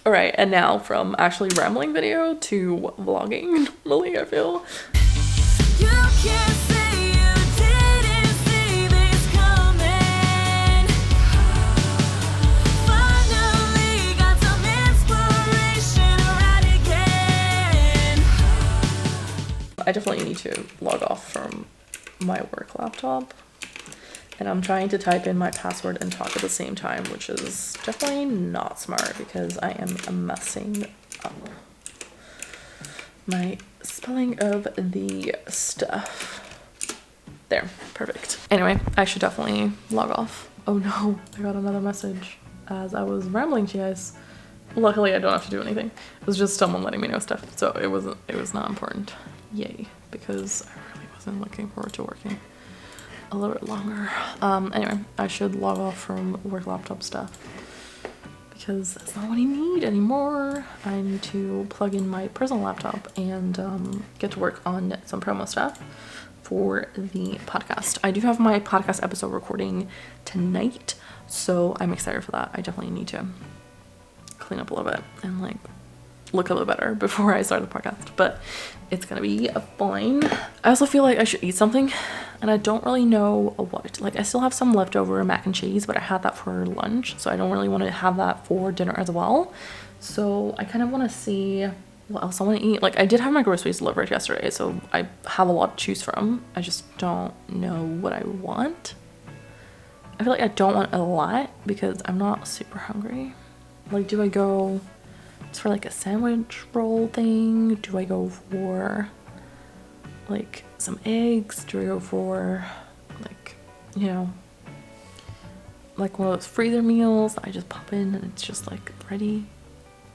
All right, and now from actually rambling video to vlogging normally, I feel. You can't say you didn't see this coming. Finally got some inspiration right again. I definitely need to log off from my work laptop. And I'm trying to type in my password and talk at the same time, which is definitely not smart because I am messing up my spelling of the stuff. There, perfect. Anyway, I should definitely log off. Oh no, I got another message as I was rambling to you guys. Luckily, I don't have to do anything. It was just someone letting me know stuff, so it was not important. Yay, because I really wasn't looking forward to working a little bit longer. Anyway, I should log off from work laptop stuff because that's not what I need anymore. I need to plug in my personal laptop and get to work on some promo stuff for the podcast. I do have my podcast episode recording tonight, so I'm excited for that. I definitely need to clean up a little bit and like look a little better before I start the podcast, but it's gonna be fine. I also feel like I should eat something and I don't really know what. Like I still have some leftover mac and cheese, but I had that for lunch, so I don't really want to have that for dinner as well. So I kind of want to see what else I want to eat. Like I did have my groceries delivered yesterday, so I have a lot to choose from. I just don't know what I want. I feel like I don't want a lot because I'm not super hungry. Like, do I go for like a sandwich roll thing? Do I go for like some eggs? Do I go for like, you know, like one of those freezer meals that I just pop in and it's just like ready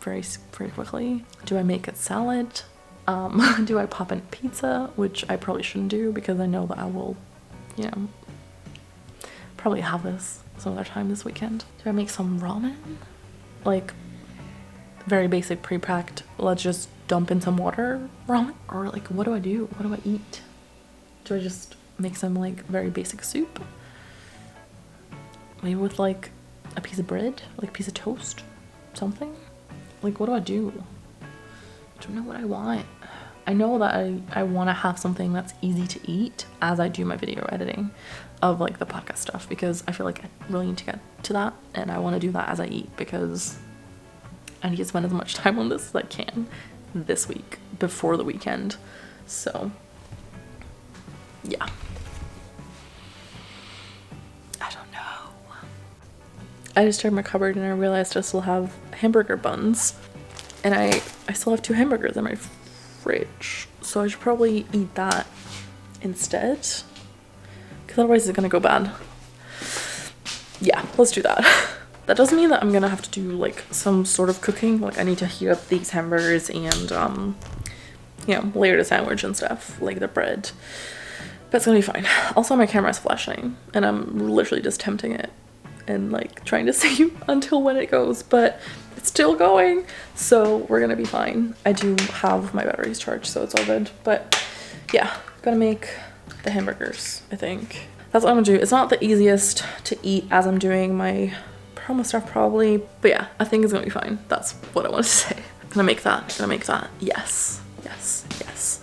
very quickly? Do I make a salad? Do I pop in pizza, which I probably shouldn't do because I know that I will, you know, probably have this some other time this weekend. Do I make some ramen? Like very basic pre-packed, let's just dump in some water ramen? Or like what do I do? What do I eat? Do I just make some like very basic soup? Maybe with like a piece of bread, like a piece of toast, something? Like what do I do? I don't know what I want. I know that I want to have something that's easy to eat as I do my video editing of like the podcast stuff, because I feel like I really need to get to that, and I want to do that as I eat because I need to spend as much time on this as I can this week before the weekend. So yeah, I don't know. I just turned my cupboard and I realized I still have hamburger buns, and I still have 2 hamburgers in my fridge, so I should probably eat that instead because otherwise it's gonna go bad. Yeah, let's do that. That doesn't mean that I'm gonna have to do like some sort of cooking. Like I need to heat up these hamburgers and you know, layer the sandwich and stuff, like the bread. But it's gonna be fine. Also, my camera's flashing and I'm literally just tempting it and like trying to save until when it goes, but it's still going, so we're gonna be fine. I do have my batteries charged, so it's all good. But yeah, gonna make the hamburgers, I think. That's what I'm gonna do. It's not the easiest to eat as I'm doing my promo stuff probably, but yeah, I think it's gonna be fine. That's what I want to say. Gonna make that. Yes.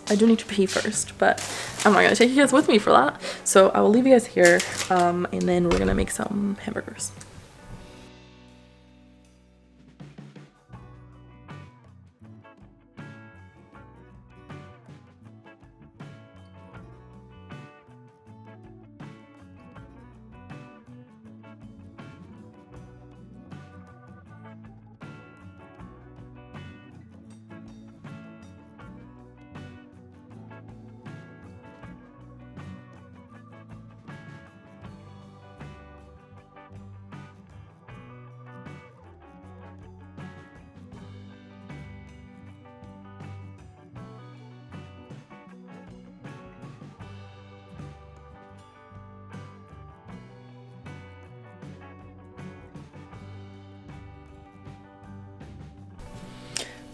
I do need to pee first, but I'm not gonna take you guys with me for that. So I will leave you guys here, and then we're gonna make some hamburgers.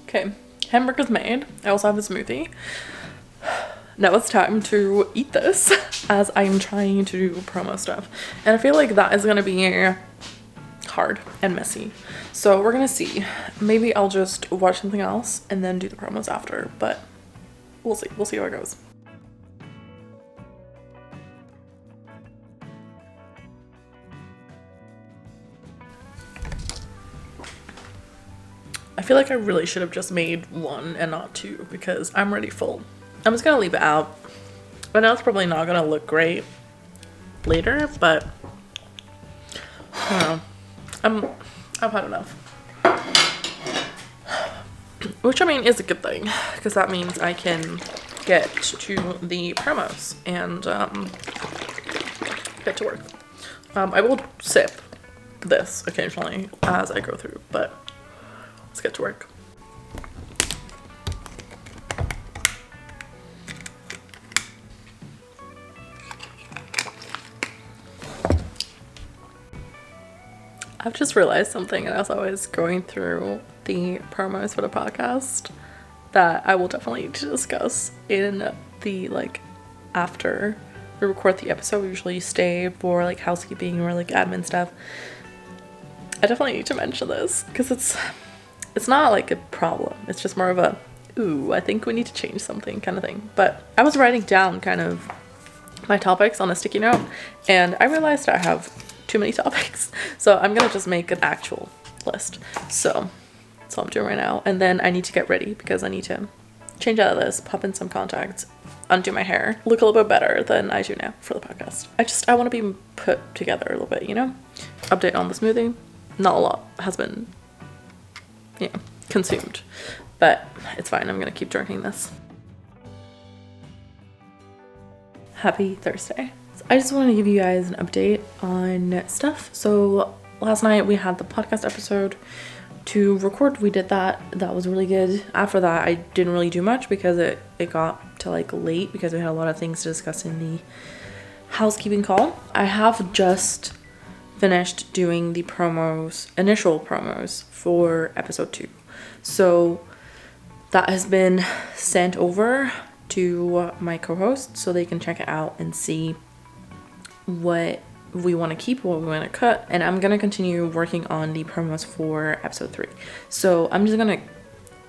Okay, hamburgers made. I also have a smoothie. Now it's time to eat this as I'm trying to do promo stuff. And I feel like that is going to be hard and messy. So we're gonna see. Maybe I'll just watch something else and then do the promos after, but we'll see. We'll see how it goes. I feel like I really should have just made one and not two because I'm already full. I'm just gonna leave it out. I know it's probably not gonna look great later, but I don't know. I've had enough. Which I mean is a good thing because that means I can get to the promos and get to work. I will sip this occasionally as I go through, but let's get to work. I've just realized something, and as I was going through the promos for the podcast that I will definitely need to discuss in the, like, after we record the episode. We usually stay for, like, housekeeping or, like, admin stuff. I definitely need to mention this because it's not, like, a problem. It's just more of a, ooh, I think we need to change something kind of thing. But I was writing down kind of my topics on a sticky note, and I realized I have too many topics, so I'm gonna just make an actual list. So that's what I'm doing right now, and then I need to get ready because I need to change out of this, pop in some contacts, undo my hair, look a little bit better than I do now for the podcast. I want to be put together a little bit, you know. Update on the smoothie. Not a lot has been, you know, consumed, but it's fine. I'm gonna keep drinking this. Happy Thursday. I just want to give you guys an update on stuff. So last night we had the podcast episode to record. We did that. That was really good. After that, I didn't really do much because it got to like late because we had a lot of things to discuss in the housekeeping call. I have just finished doing the initial promos for episode 2. So that has been sent over to my co-host so they can check it out and see what we want to keep, what we want to cut, and I'm gonna continue working on the promos for episode 3. So I'm just gonna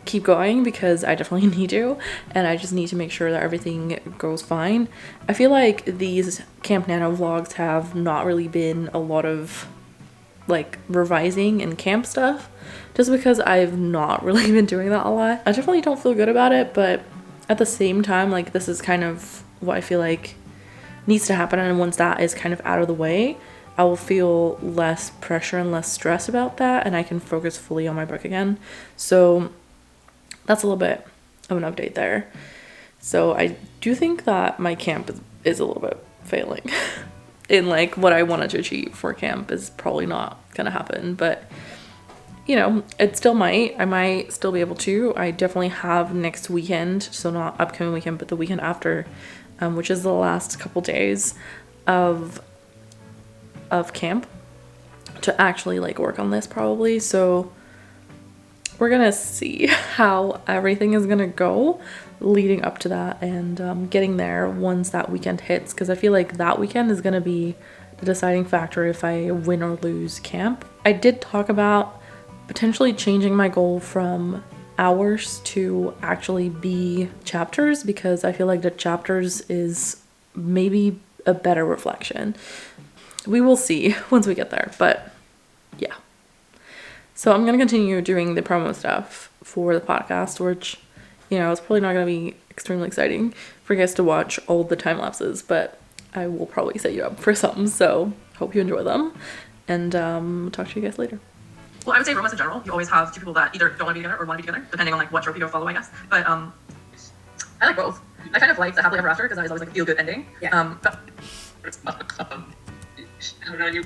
keep going because I definitely need to, and I just need to make sure that everything goes fine. I feel like these Camp Nano vlogs have not really been a lot of like revising and camp stuff, just because I've not really been doing that a lot. I definitely don't feel good about it, but at the same time, like, this is kind of what I feel like needs to happen, and once that is kind of out of the way, I will feel less pressure and less stress about that, and I can focus fully on my book again. So that's a little bit of an update there. So I do think that my camp is a little bit failing in like what I wanted to achieve for camp is probably not gonna happen, but you know, it still might. I might still be able to. I definitely have next weekend, so not upcoming weekend, but the weekend after, which is the last couple days of camp, to actually like work on this probably. So we're gonna see how everything is gonna go leading up to that, and getting there once that weekend hits, because I feel like that weekend is gonna be the deciding factor if I win or lose camp. I did talk about potentially changing my goal from hours to actually be chapters, because I feel like the chapters is maybe a better reflection. We will see once we get there, but yeah. So I'm gonna continue doing the promo stuff for the podcast, which, you know, it's probably not gonna be extremely exciting for you guys to watch all the time lapses, but I will probably set you up for some, so hope you enjoy them, and talk to you guys later. Well, I would say romance in general, you always have two people that either don't want to be together or want to be together, depending on like what trope you follow, I guess. But I like both. I kind of like the happily ever after because that is always like a feel good ending. Yeah. But How do you?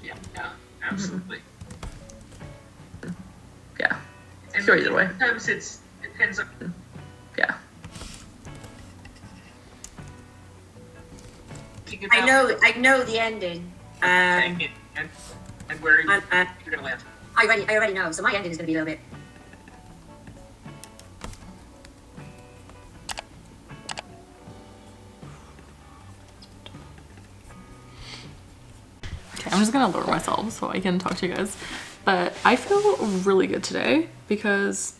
Yeah, absolutely. Yeah. And Sure, either way. Sometimes it depends on. Yeah. I know the ending. And where are you, I you're gonna land? already know. So my ending is gonna be a little bit. Okay, I'm just gonna lower myself so I can talk to you guys. But I feel really good today because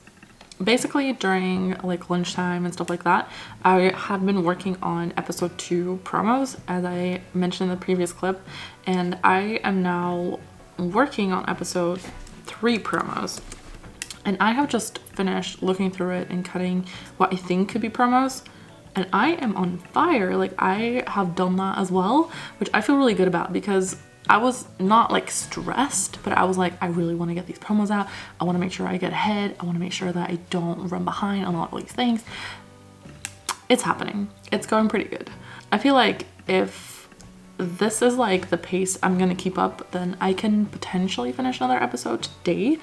basically during like lunchtime and stuff like that, I had been working on episode 2 promos, as I mentioned in the previous clip, and I am now working on episode 3 promos. And I have just finished looking through it and cutting what I think could be promos, and I am on fire. Like, I have done that as well, which I feel really good about because I was not like stressed, but I was like, I really want to get these promos out. I want to make sure I get ahead. I want to make sure that I don't run behind on all of these things. It's happening. It's going pretty good. I feel like if this is like the pace I'm gonna keep up, then I can potentially finish another episode today,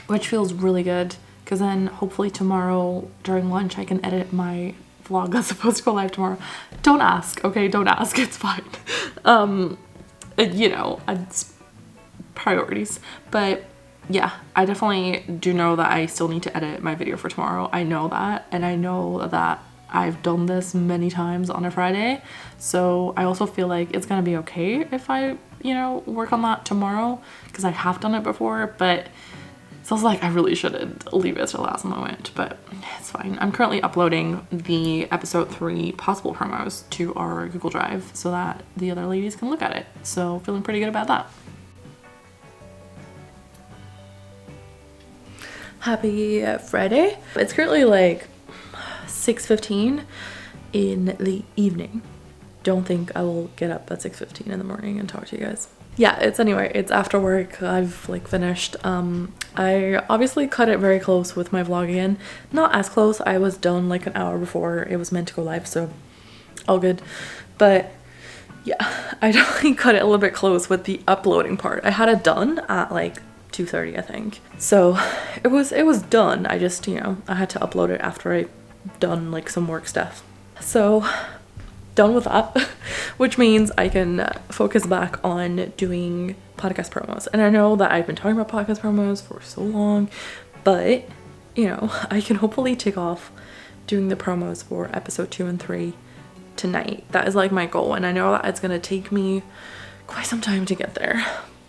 which feels really good, because then hopefully tomorrow during lunch I can edit my vlog that's supposed to go live tomorrow. Don't ask, okay? Don't ask. It's fine. You know, it's priorities. But yeah, I definitely do know that I still need to edit my video for tomorrow. I know that, and I know that I've done this many times on a Friday, so I also feel like it's gonna be okay if I, you know, work on that tomorrow, because I have done it before. But it's also like I really shouldn't leave it to the last moment, but it's fine. I'm currently uploading the episode 3 possible promos to our Google Drive so that the other ladies can look at it. So feeling pretty good about that. Happy Friday. It's currently like 6:15 in the evening. Don't think I will get up at 6:15 in the morning and talk to you guys. Yeah, it's after work. I've like finished. I obviously cut it very close with my vlog again. Not as close. I was done like an hour before it was meant to go live, so all good. But yeah, I definitely cut it a little bit close with the uploading part. I had it done at like 2:30, I think. So it was done. I just, you know, I had to upload it after I done like some work stuff. So done with that, which means I can focus back on doing podcast promos. And I know that I've been talking about podcast promos for so long, but you know, I can hopefully take off doing the promos for episode 2 and 3 tonight. That is like my goal, and I know that it's gonna take me quite some time to get there,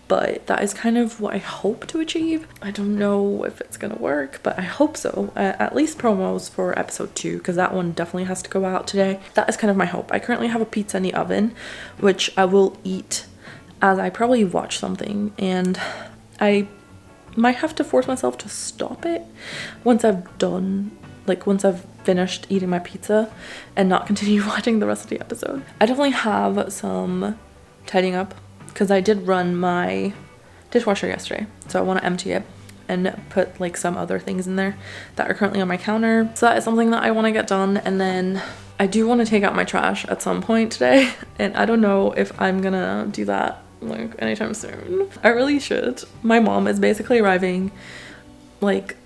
but that is kind of what I hope to achieve. I don't know if it's gonna work, but I hope so. At least promos for episode 2, because that one definitely has to go out today. That is kind of my hope. I currently have a pizza in the oven, which I will eat as I probably watch something, and I might have to force myself to stop it once I've done, like once I've finished eating my pizza, and not continue watching the rest of the episode. I definitely have some tidying up, because I did run my dishwasher yesterday, so I want to empty it and put like some other things in there that are currently on my counter. So that is something that I want to get done. And then I do want to take out my trash at some point today, and I don't know if I'm gonna do that like anytime soon. I really should. My mom is basically arriving like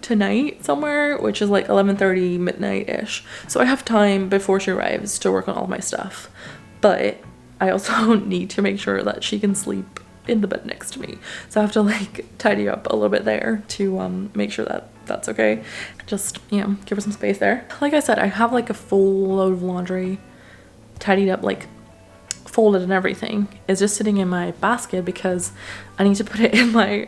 tonight somewhere, which is like 11:30 midnight-ish, so I have time before she arrives to work on all my stuff. But I also need to make sure that she can sleep in the bed next to me, so I have to like tidy up a little bit there to make sure that that's okay. Just, you know, give her some space there. Like I said, I have like a full load of laundry tidied up, like folded and everything. It's just sitting in my basket because I need to put it in my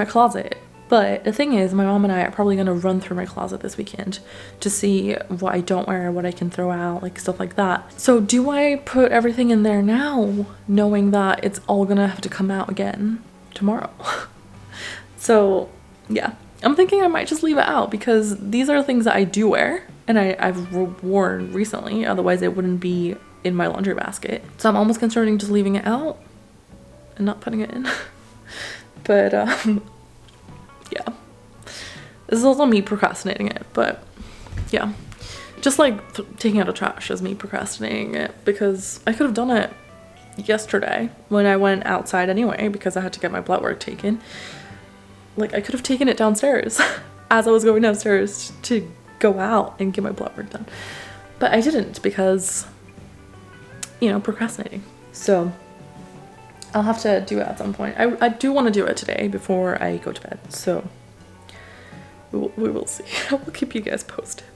closet. But the thing is, my mom and I are probably gonna run through my closet this weekend to see what I don't wear, what I can throw out, like stuff like that. So do I put everything in there now, knowing that it's all gonna have to come out again tomorrow? So yeah, I'm thinking I might just leave it out, because these are things that I do wear and I've worn recently, otherwise it wouldn't be in my laundry basket. So I'm almost considering just leaving it out and not putting it in. But yeah, this is also me procrastinating it, but yeah, just like taking out the trash is me procrastinating it, because I could have done it yesterday when I went outside anyway, because I had to get my blood work taken. Like, I could have taken it downstairs as I was going downstairs to go out and get my blood work done, but I didn't because, you know, procrastinating. So I'll have to do it at some point. I do want to do it today before I go to bed, so we will see. I will keep you guys posted.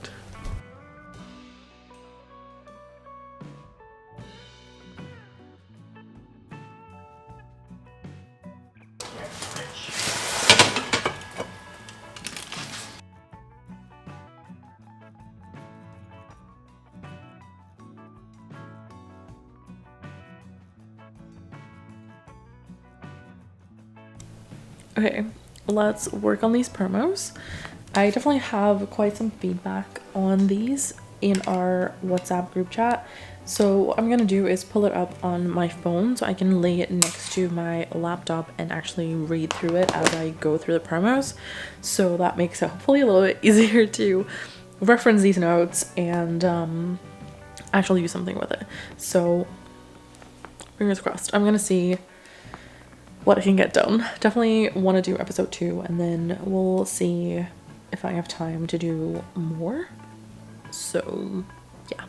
Okay, let's work on these promos. I definitely have quite some feedback on these in our WhatsApp group chat. So what I'm gonna do is pull it up on my phone so I can lay it next to my laptop and actually read through it as I go through the promos. So that makes it hopefully a little bit easier to reference these notes and actually do something with it. So fingers crossed. I'm gonna see what I can get done. Definitely want to do episode 2 and then we'll see if I have time to do more. So yeah,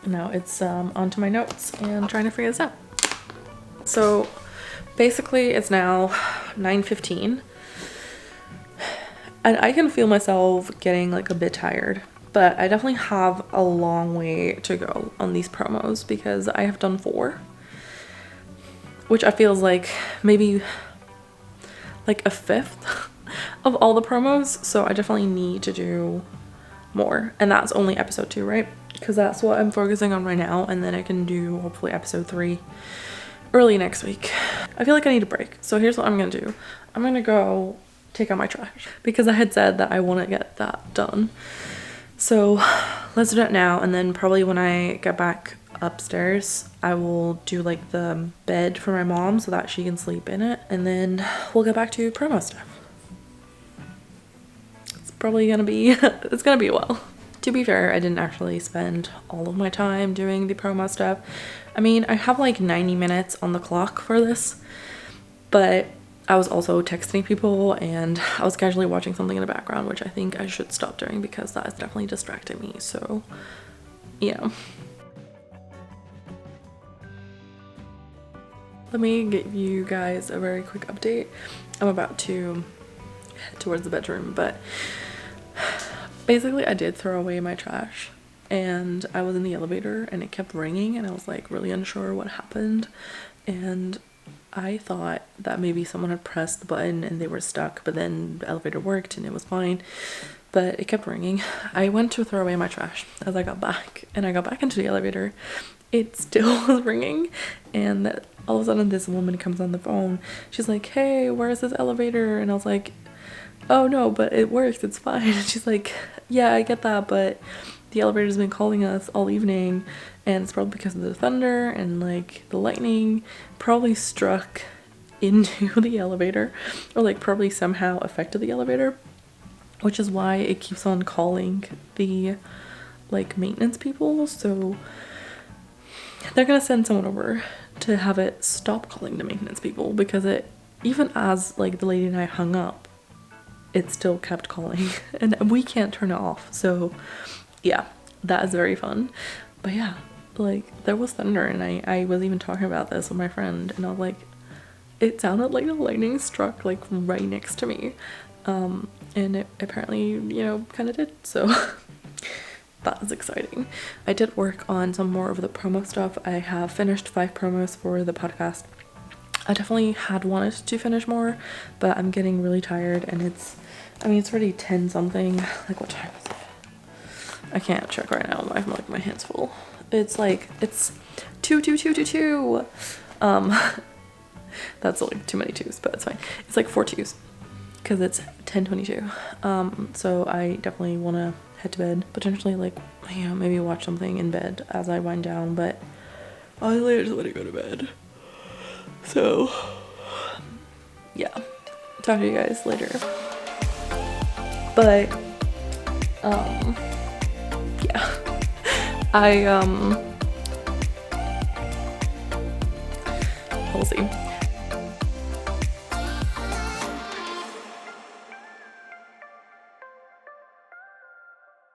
now it's onto my notes and trying to figure this out. So basically it's now 9:15 and I can feel myself getting like a bit tired, but I definitely have a long way to go on these promos because I have done 4, which I feel is like maybe like a fifth of all the promos. So I definitely need to do more, and that's only episode 2, right? Because that's what I'm focusing on right now, and then I can do hopefully episode 3 early next week. I feel like I need a break, so here's what I'm gonna do. I'm gonna go take out my trash because I had said that I want to get that done. So let's do that now, and then probably when I get back upstairs I will do like the bed for my mom so that she can sleep in it, and then we'll get back to promo stuff. It's probably gonna be it's gonna be a while. To be fair, I didn't actually spend all of my time doing the promo stuff. I mean, I have like 90 minutes on the clock for this, but I was also texting people and I was casually watching something in the background, which I think I should stop doing because that is definitely distracting me. So yeah. Let me give you guys a very quick update. I'm about to head towards the bedroom, but basically I did throw away my trash and I was in the elevator and it kept ringing and I was like really unsure what happened, and I thought that maybe someone had pressed the button and they were stuck, but then the elevator worked and it was fine, but it kept ringing. I went to throw away my trash as I got back, and I got back into the elevator. It still was ringing, and all of a sudden this woman comes on the phone. She's like, hey, where's this elevator? And I was like, oh no, but it works, it's fine. And she's like, yeah, I get that, but the elevator's been calling us all evening and it's probably because of the thunder and like the lightning probably struck into the elevator, or like probably somehow affected the elevator, which is why it keeps on calling the like maintenance people. So they're gonna send someone over to have it stop calling the maintenance people, because it, even as like the lady and I hung up, it still kept calling and we can't turn it off. So yeah, that is very fun. But yeah, like there was thunder and I was even talking about this with my friend and I was like, it sounded like the lightning struck like right next to me, and it apparently, you know, kind of did. So that was exciting. I did work on some more of the promo stuff. I have finished 5 promos for the podcast. I definitely had wanted to finish more, but I'm getting really tired and it's, I mean, it's already 10 something. Like what time is it? I can't check right now. I'm like, my hands full. It's like, it's 2. That's like too many 2s, but it's fine. It's like 4 2s because it's 10:22. So I definitely want to head to bed, potentially like, you know, maybe watch something in bed as I wind down, but honestly I just want to go to bed. So yeah, talk to you guys later. But yeah, we'll see.